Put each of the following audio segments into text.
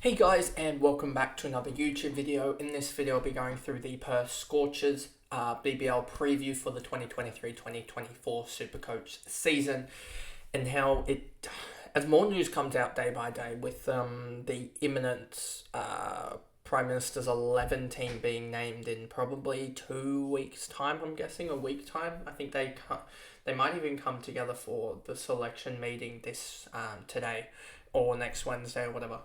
Hey guys, and welcome back to another YouTube video. In this video I'll be going through the Perth Scorchers BBL preview for the 2023-2024 SuperCoach season, and how it, as more news comes out day by day with the imminent Prime Minister's 11 team being named in probably 2 weeks time, I'm guessing, a week time. I think they might even come together for the selection meeting this today or next Wednesday or whatever.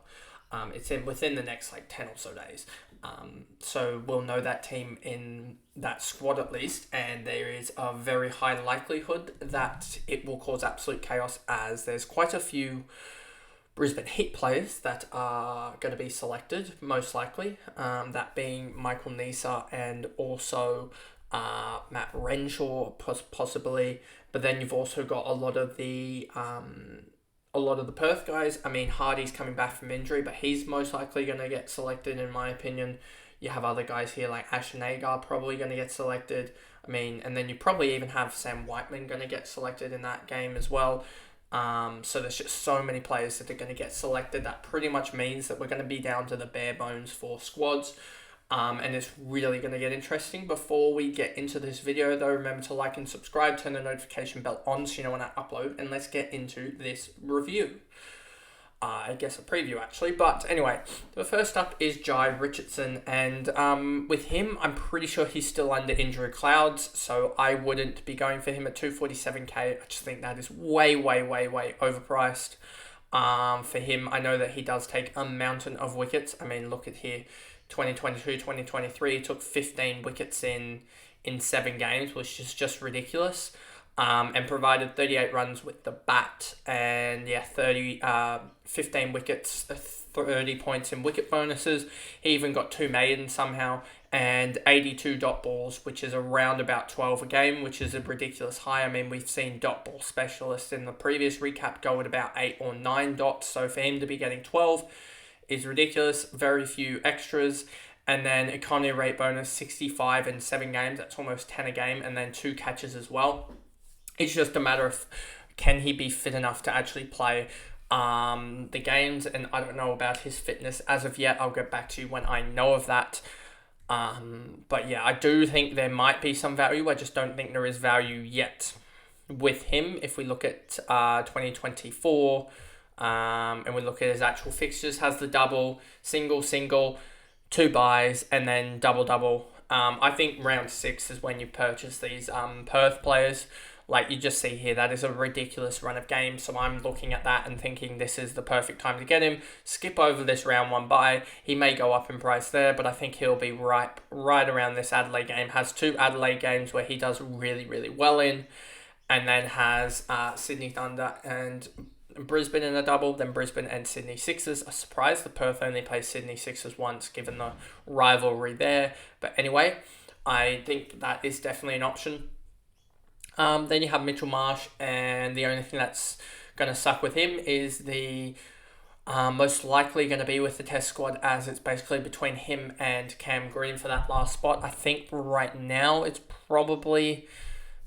It's within the next 10 or so days. So we'll know that team in that squad at least, and there is a very high likelihood that it will cause absolute chaos, as there's quite a few Brisbane Heat players that are going to be selected, most likely. That being Michael Nisa and also Matt Renshaw, possibly. But then you've also got a lot of the Perth guys. I mean, Hardy's coming back from injury, but he's most likely going to get selected, in my opinion. You have other guys here like Ashton Agar probably going to get selected. I mean, and then you probably even have Sam Whiteman going to get selected in that game as well. So there's just so many players that are going to get selected. That pretty much means that we're going to be down to the bare bones for squads. And it's really going to get interesting. Before we get into this video though, remember to like and subscribe, turn the notification bell on so you know when I upload, and let's get into this review. I guess a preview actually, but anyway, the first up is Jai Richardson, and with him, I'm pretty sure he's still under injury clouds, so I wouldn't be going for him at 247k. I just think that is way overpriced. For him, I know that he does take a mountain of wickets. I mean, look at here. 2022-2023, he took 15 wickets in 7 games, which is just ridiculous, and provided 38 runs with the bat, and 15 wickets, 30 points in wicket bonuses. He even got 2 maidens somehow, and 82 dot balls, which is around about 12 a game, which is a ridiculous high. I mean, we've seen dot ball specialists in the previous recap go at about 8 or 9 dots, so for him to be getting 12 is ridiculous. Very few extras. And then economy rate bonus 65 in 7 games. That's almost 10 a game. And then 2 catches as well. It's just a matter of, can he be fit enough to actually play the games? And I don't know about his fitness as of yet. I'll get back to you when I know of that. But yeah, I do think there might be some value. I just don't think there is value yet with him. If we look at 2024... and we look at his actual fixtures, has the double, single, 2 buys, and then double. I think round 6 is when you purchase these Perth players. Like you just see here, that is a ridiculous run of games. So I'm looking at that and thinking this is the perfect time to get him. Skip over this round 1 buy. He may go up in price there, but I think he'll be right around this Adelaide game. Has 2 Adelaide games where he does really well in, and then has Sydney Thunder and Brisbane in a double, then Brisbane and Sydney Sixers. A surprise, the Perth only plays Sydney Sixers once, given the rivalry there. But anyway, I think that is definitely an option. Then you have Mitchell Marsh, and the only thing that's going to suck with him is the most likely going to be with the test squad, as it's basically between him and Cam Green for that last spot. I think right now it's probably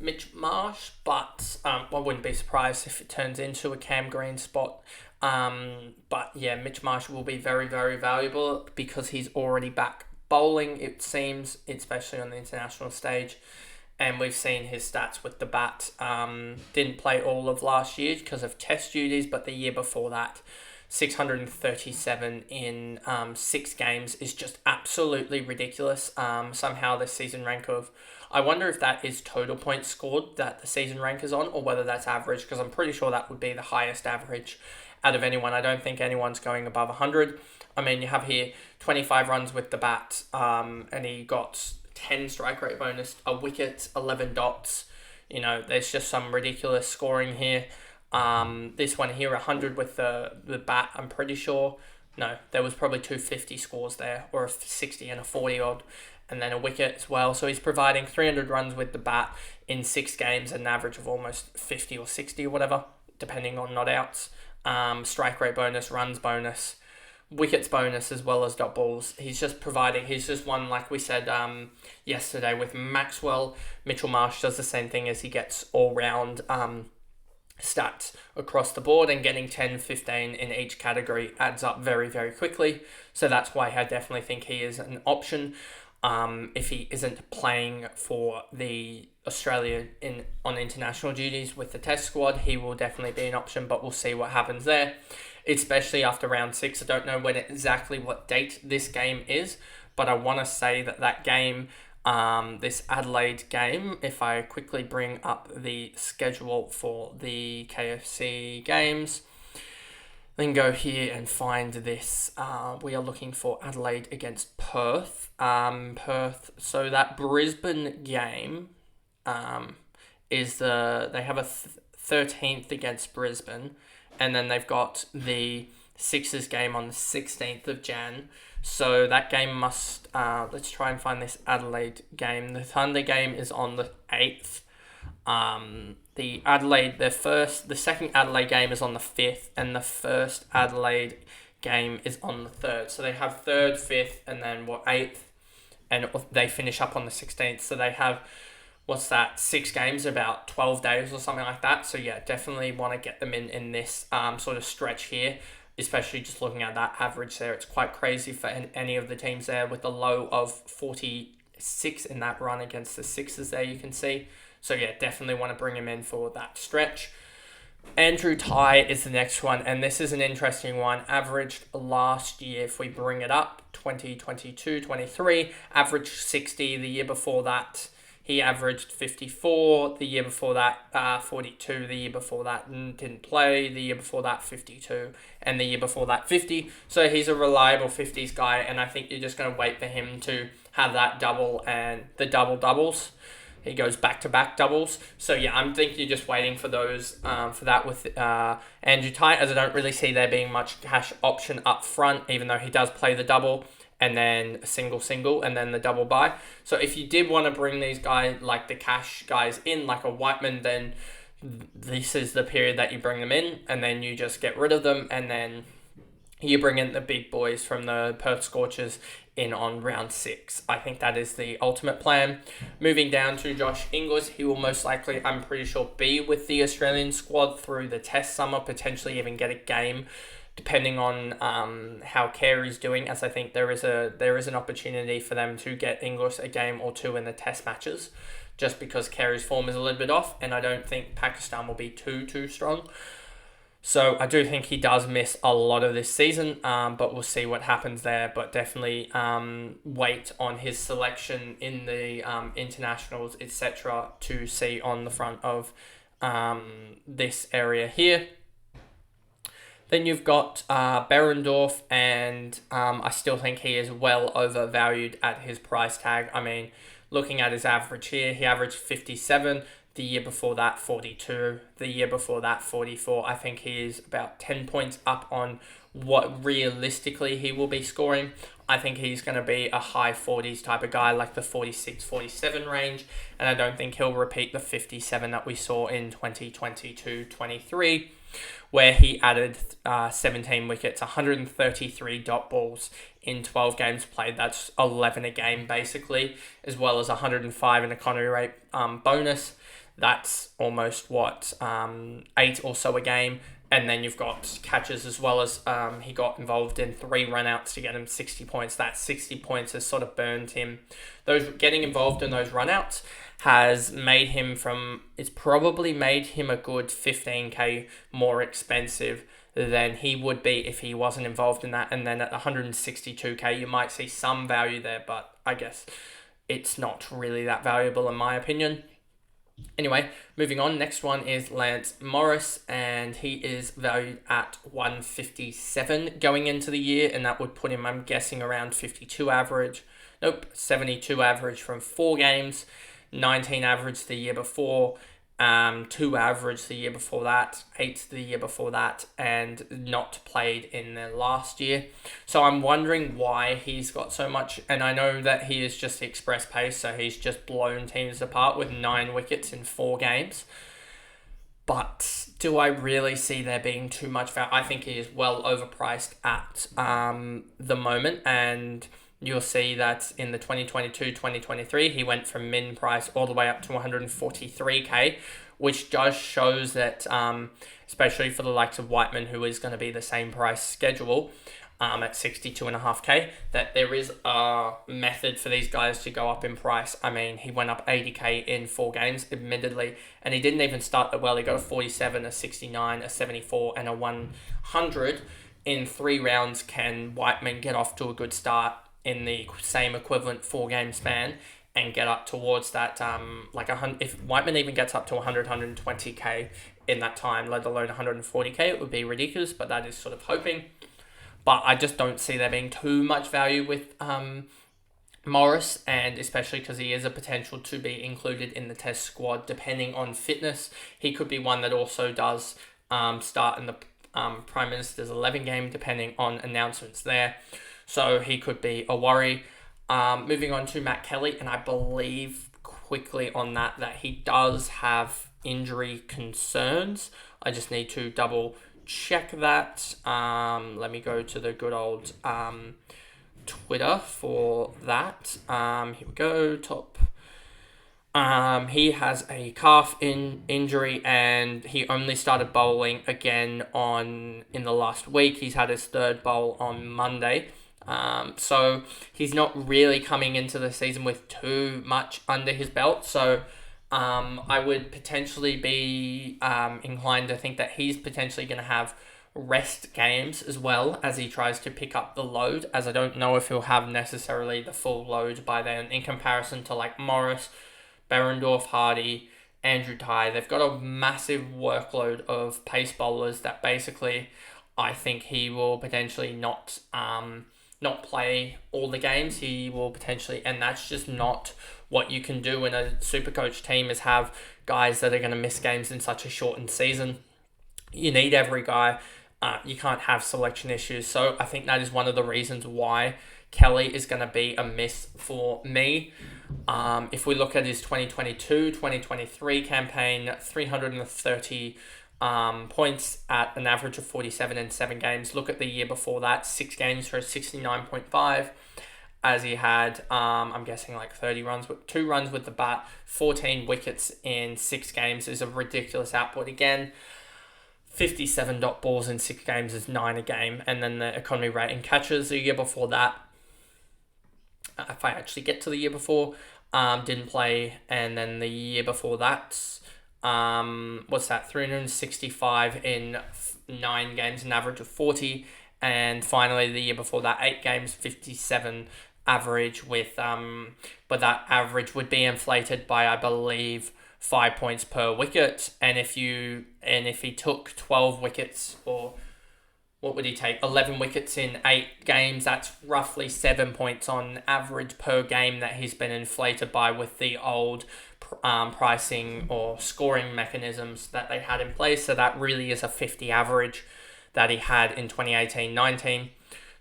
Mitch Marsh, but I wouldn't be surprised if it turns into a Cam Green spot. But yeah, Mitch Marsh will be very valuable because he's already back bowling, it seems, especially on the international stage. And we've seen his stats with the bat. Didn't play all of last year because of test duties, but the year before that, 637 in 6 games is just absolutely ridiculous. Somehow the season rank of... I wonder if that is total points scored that the season rank is on, or whether that's average, because I'm pretty sure that would be the highest average out of anyone. I don't think anyone's going above 100. I mean, you have here 25 runs with the bat, and he got 10 strike rate bonus, a wicket, 11 dots. You know, there's just some ridiculous scoring here. This one here, 100 with the bat, I'm pretty sure. No, there was probably 250 scores there, or a 60 and a 40 odd, and then a wicket as well. So he's providing 300 runs with the bat in 6 games, an average of almost 50 or 60 or whatever, depending on not outs. Strike rate bonus, runs bonus, wickets bonus, as well as dot balls. He's just one, like we said yesterday with Maxwell. Mitchell Marsh does the same thing, as he gets all round stats across the board, and getting 10, 15 in each category adds up very, very quickly. So that's why I definitely think he is an option. If he isn't playing for the Australia on international duties with the test squad, he will definitely be an option, but we'll see what happens there, especially after round 6. I don't know exactly what date this game is, but I want to say that game, this Adelaide game, if I quickly bring up the schedule for the KFC games, then go here and find this. We are looking for Adelaide against Perth. Perth. So that Brisbane game is they have a 13th against Brisbane, and then they've got the Sixers game on the 16th of Jan. So that game must, let's try and find this Adelaide game. The Thunder game is on the 8th. The second Adelaide game is on the 5th, and the first Adelaide game is on the 3rd. So they have 3rd, 5th, and then 8th, and they finish up on the 16th. So they have, 6 games, about 12 days or something like that. So yeah, definitely want to get them in this sort of stretch here, especially just looking at that average there. It's quite crazy for any of the teams there, with the low of 46 in that run against the Sixers there, you can see. So yeah, definitely want to bring him in for that stretch. Andrew Tye is the next one, and this is an interesting one. Averaged last year, if we bring it up, 2022-23, averaged 60. The year before that, he averaged 54. The year before that, 42. The year before that, didn't play. The year before that, 52. And the year before that, 50. So he's a reliable 50s guy, and I think you're just going to wait for him to have that double and the double-doubles. He goes back-to-back doubles. So yeah, I'm thinking you're just waiting for those, for that with Andrew Tye, as I don't really see there being much cash option up front, even though he does play the double, and then single, and then the double bye. So if you did want to bring these guys, like the cash guys in, like a Whiteman, then this is the period that you bring them in, and then you just get rid of them, and then you bring in the big boys from the Perth Scorchers in on round 6. I think that is the ultimate plan. Moving down to Josh Inglis, he will most likely, I'm pretty sure, be with the Australian squad through the test summer, potentially even get a game, depending on how Carey's doing, as I think there is an opportunity for them to get Inglis a game or two in the test matches, just because Carey's form is a little bit off, and I don't think Pakistan will be too strong. So I do think he does miss a lot of this season, but we'll see what happens there. But definitely wait on his selection in the internationals, etc., to see on the front of this area here. Then you've got Berendorf, and I still think he is well overvalued at his price tag. I mean, looking at his average here, he averaged 57. The year before that, 42. The year before that, 44. I think he is about 10 points up on what realistically he will be scoring. I think he's going to be a high 40s type of guy, like the 46, 47 range. And I don't think he'll repeat the 57 that we saw in 2022-23, where he added 17 wickets, 133 dot balls in 12 games played. That's 11 a game, basically, as well as 105 in economy rate bonus. That's almost 8 or so a game. And then you've got catches, as well as he got involved in 3 runouts to get him 60 points. That 60 points has sort of burned him. Getting involved in those runouts has made him it's probably made him a good 15k more expensive than he would be if he wasn't involved in that. And then at 162k, you might see some value there, but I guess it's not really that valuable in my opinion. Anyway, moving on. Next one is Lance Morris, and he is valued at 157 going into the year, and that would put him, I'm guessing, around 52 average. Nope, 72 average from 4 games, 19 average the year before, 2 average the year before that, 8 the year before that, and not played in the last year. So I'm wondering why he's got so much, and I know that he is just express pace, so he's just blown teams apart with 9 wickets in 4 games. But do I really see there being too much value? I think he is well overpriced at the moment, and you'll see that in the 2022-2023, he went from min price all the way up to 143k, which just shows that, especially for the likes of Whiteman, who is going to be the same price schedule, at 62.5k, that there is a method for these guys to go up in price. I mean, he went up 80k in 4 games, admittedly, and he didn't even start that well. He got a 47, a 69, a 74, and a 100 in 3 rounds. Can Whiteman get off to a good start in the same equivalent 4-game span and get up towards that, if Whiteman even gets up to 100, 120k in that time, let alone 140k, it would be ridiculous, but that is sort of hoping. But I just don't see there being too much value with Morris, and especially because he is a potential to be included in the test squad depending on fitness. He could be one that also does start in the Prime Minister's 11 game depending on announcements there. So he could be a worry. Moving on to Matt Kelly, and I believe quickly on that he does have injury concerns. I just need to double check that. Let me go to the good old Twitter for that. Here we go, top. He has a calf injury, and he only started bowling again in the last week. He's had his 3rd bowl on Monday. So he's not really coming into the season with too much under his belt. So I would potentially be inclined to think that he's potentially going to have rest games as well as he tries to pick up the load, as I don't know if he'll have necessarily the full load by then in comparison to like Morris, Berendorf, Hardy, Andrew Tye. They've got a massive workload of pace bowlers that basically I think he will potentially not play all the games. He will potentially, and that's just not what you can do in a Supercoach team, is have guys that are going to miss games in such a shortened season. You need every guy. You can't have selection issues. So I think that is one of the reasons why Kelly is going to be a miss for me. If we look at his 2022-2023 campaign, 330 points at an average of 47 in 7 games. Look at the year before that, 6 games for a 69.5, as he had, I'm guessing like 2 runs with the bat, 14 wickets in 6 games is a ridiculous output again. 57 dot balls in 6 games is 9 a game. And then the economy rating catches the year before that, if I actually get to the year before, didn't play. And then the year before that, 365 in 9 games, an average of 40. And finally, the year before that, 8 games, 57 average with, but that average would be inflated by, I believe, 5 points per wicket. And if he took 12 wickets, or what would he take? 11 wickets in 8 games. That's roughly 7 points on average per game that he's been inflated by with the old pricing or scoring mechanisms that they had in place. So that really is a 50 average that he had in 2018-19.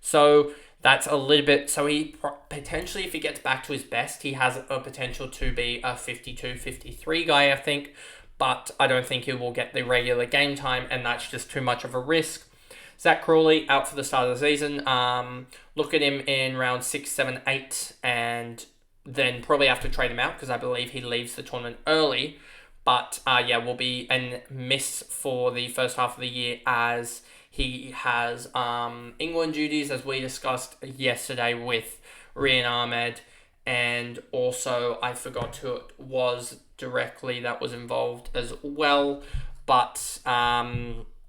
So that's a little bit, so he potentially, if he gets back to his best, he has a potential to be a 52-53 guy, I think, but I don't think he will get the regular game time, and that's just too much of a risk. Zach Crawley out for the start of the season. Look at him in round 6, 7, 8, and then probably have to trade him out because I believe he leaves the tournament early. But will be a miss for the first half of the year, as he has England duties, as we discussed yesterday with Rian Ahmed, and also I forgot who it was directly that was involved as well, but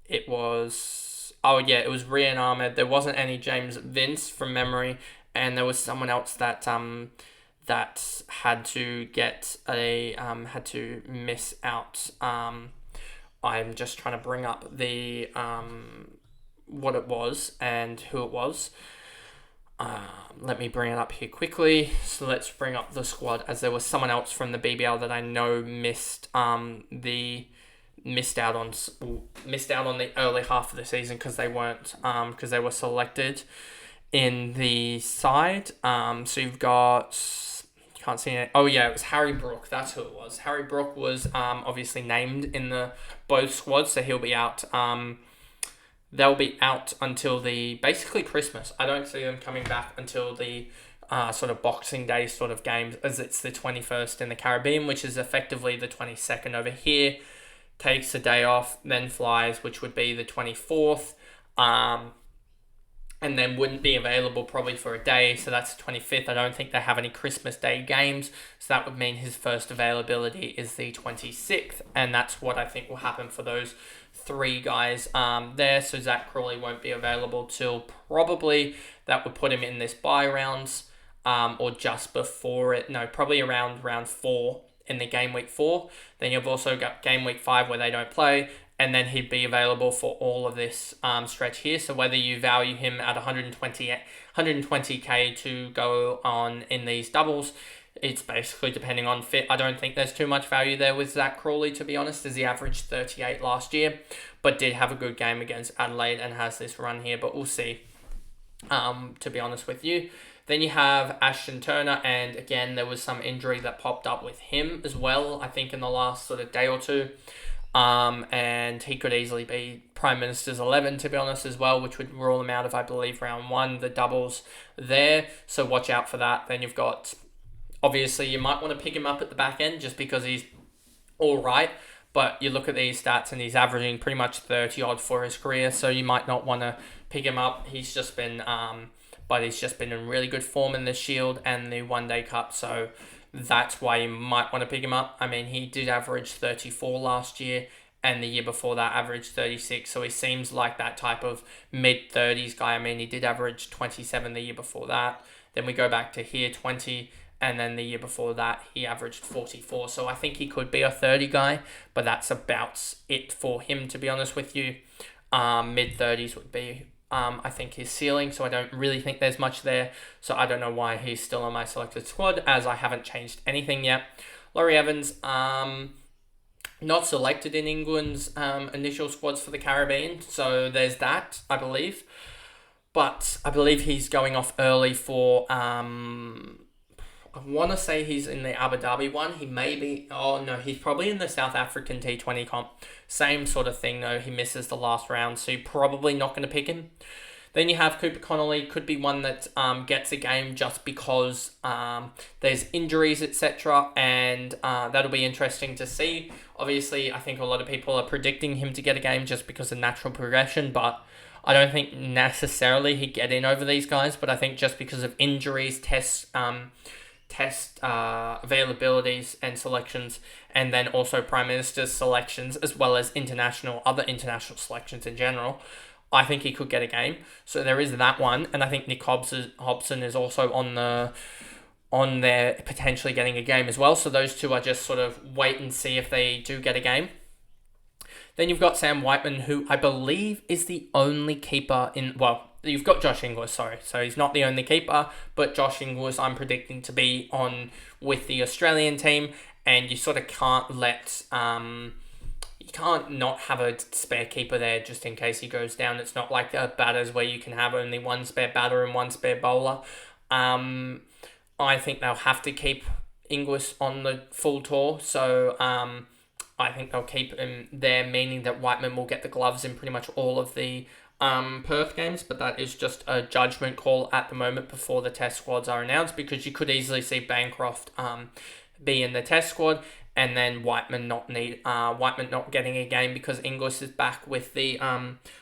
it was Rian Ahmed. There wasn't any James Vince from memory, and there was someone else that that had to miss out. I'm just trying to bring up the what it was and who it was. Let me bring it up here quickly. So let's bring up the squad, as there was someone else from the BBL that I know missed out on the early half of the season because they weren't because they were selected in the side. So you've got, can't see it. Oh yeah, it was Harry Brook. That's who it was. Harry Brook was obviously named in the both squads, so he'll be out. They'll be out until basically Christmas. I don't see them coming back until the sort of Boxing Day sort of games, as it's the 21st in the Caribbean, which is effectively the 22nd over here. takes a day off, then flies, which would be the 24th. And then wouldn't be available probably for a day, so that's the 25th. I don't think they have any Christmas Day games, so that would mean his first availability is the 26th, and that's what I think will happen for those three guys there. So Zach Crawley won't be available till probably, that would put him in this bye rounds, or just before it. No, probably around round 4 in the game week 4. Then you've also got game week 5 where they don't play, and then he'd be available for all of this stretch here. So whether you value him at 120k to go on in these doubles, it's basically depending on fit. I don't think there's too much value there with Zach Crawley, to be honest, as he averaged 38 last year, but did have a good game against Adelaide and has this run here, but we'll see, to be honest with you. Then you have Ashton Turner, and again, there was some injury that popped up with him as well, I think in the last sort of day or two. And he could easily be Prime Minister's 11, to be honest, as well, which would rule him out of, I believe, round 1, the doubles there. So watch out for that. Then you've got, obviously, you might want to pick him up at the back end just because he's all right. But you look at these stats and he's averaging pretty much 30 odd for his career. So you might not want to pick him up. He's just been, but he's just been in really good form in the Shield and the One Day Cup. So that's why you might want to pick him up. I mean, he did average 34 last year, and the year before that averaged 36. So he seems like that type of mid-30s guy. I mean, he did average 27 the year before that. Then we go back to here, 20, and then the year before that, he averaged 44. So I think he could be a 30 guy, but that's about it for him, to be honest with you. Mid-30s would be, I think, his ceiling, so I don't really think there's much there. So I don't know why he's still on my selected squad, as I haven't changed anything yet. Laurie Evans, not selected in England's initial squads for the Caribbean, so there's that, I believe. But I believe he's going off early for, I want to say he's in the Abu Dhabi one. He may be, oh no, he's probably in the South African T20 comp. Same sort of thing though, he misses the last round, so you're probably not going to pick him. Then you have Cooper Connolly, could be one that gets a game just because there's injuries, etc. And that'll be interesting to see. Obviously, I think a lot of people are predicting him to get a game just because of natural progression, but I don't think necessarily he'd get in over these guys, but I think just because of injuries, test availabilities and selections, and then also Prime Minister's selections, as well as other international selections in general, I think he could get a game. So there is that one, and I think Nick Hobson is also on there potentially getting a game as well. So those two are just sort of wait and see if they do get a game. Then you've got Sam Whiteman, who I believe is the only keeper in, well, you've got Josh Inglis, sorry. So he's not the only keeper, but Josh Inglis I'm predicting to be on with the Australian team, and you sort of can't let, you can't not have a spare keeper there just in case he goes down. It's not like batters where you can have only one spare batter and one spare bowler. I think they'll have to keep Inglis on the full tour, so I think they'll keep him there, meaning that Whiteman will get the gloves in pretty much all of the Perth games, but that is just a judgment call at the moment before the test squads are announced, because you could easily see Bancroft be in the test squad, and then Whiteman not getting a game because Inglis is back with the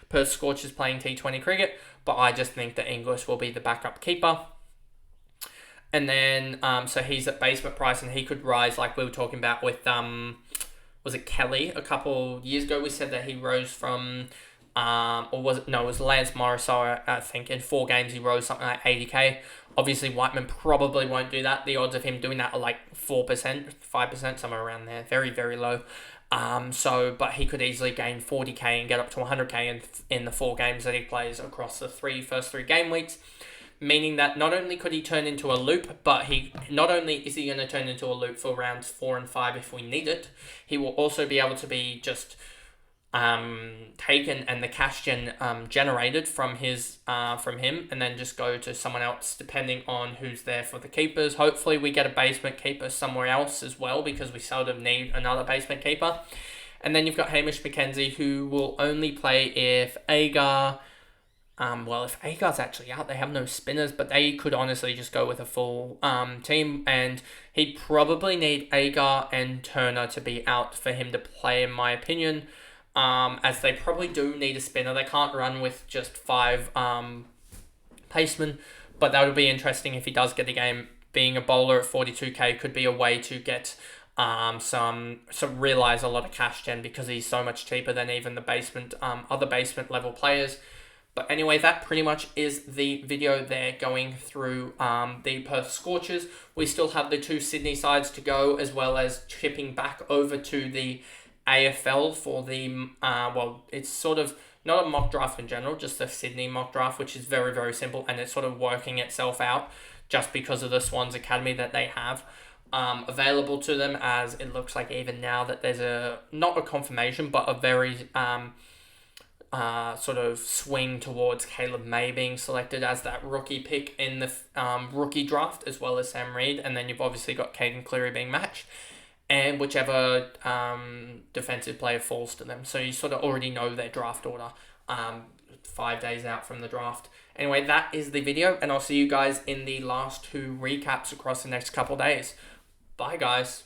Perth Scorchers playing T20 cricket, but I just think that Inglis will be the backup keeper. And then, so he's at basement price, and he could rise like we were talking about with, was it Kelly a couple years ago? We said that he rose from, or was it, no, it was Lance Morris, I think in 4 games he rose something like 80k. Obviously, Whiteman probably won't do that. The odds of him doing that are like 4%, 5%, somewhere around there. Very, very low. But he could easily gain 40k and get up to 100k in the 4 games that he plays across the first three game weeks. Meaning that not only could he turn into a loop, but not only is he going to turn into a loop for rounds 4 and 5 if we need it, he will also be able to be just taken and the cash generated from him, and then just go to someone else depending on who's there for the keepers. Hopefully we get a basement keeper somewhere else as well, because we seldom need another basement keeper. And then you've got Hamish McKenzie, who will only play if Agar, well, if Agar's actually out, they have no spinners, but they could honestly just go with a full team, and he'd probably need Agar and Turner to be out for him to play, in my opinion, as they probably do need a spinner. They can't run with just 5 pacemen, but that would be interesting if he does get the game. Being a bowler at 42k could be a way to get some realize a lot of cash gen, because he's so much cheaper than even the basement other basement level players. But anyway, that pretty much is the video there, going through the Perth Scorchers. We still have the 2 Sydney sides to go, as well as chipping back over to the AFL for the, well, it's sort of not a mock draft in general, just the Sydney mock draft, which is very, very simple, and it's sort of working itself out just because of the Swans Academy that they have available to them, as it looks like even now that there's not a confirmation, but a very sort of swing towards Caleb May being selected as that rookie pick in the rookie draft, as well as Sam Reid. And then you've obviously got Caden Cleary being matched, and whichever defensive player falls to them. So you sort of already know their draft order 5 days out from the draft. Anyway, that is the video, and I'll see you guys in the last 2 recaps across the next couple days. Bye, guys.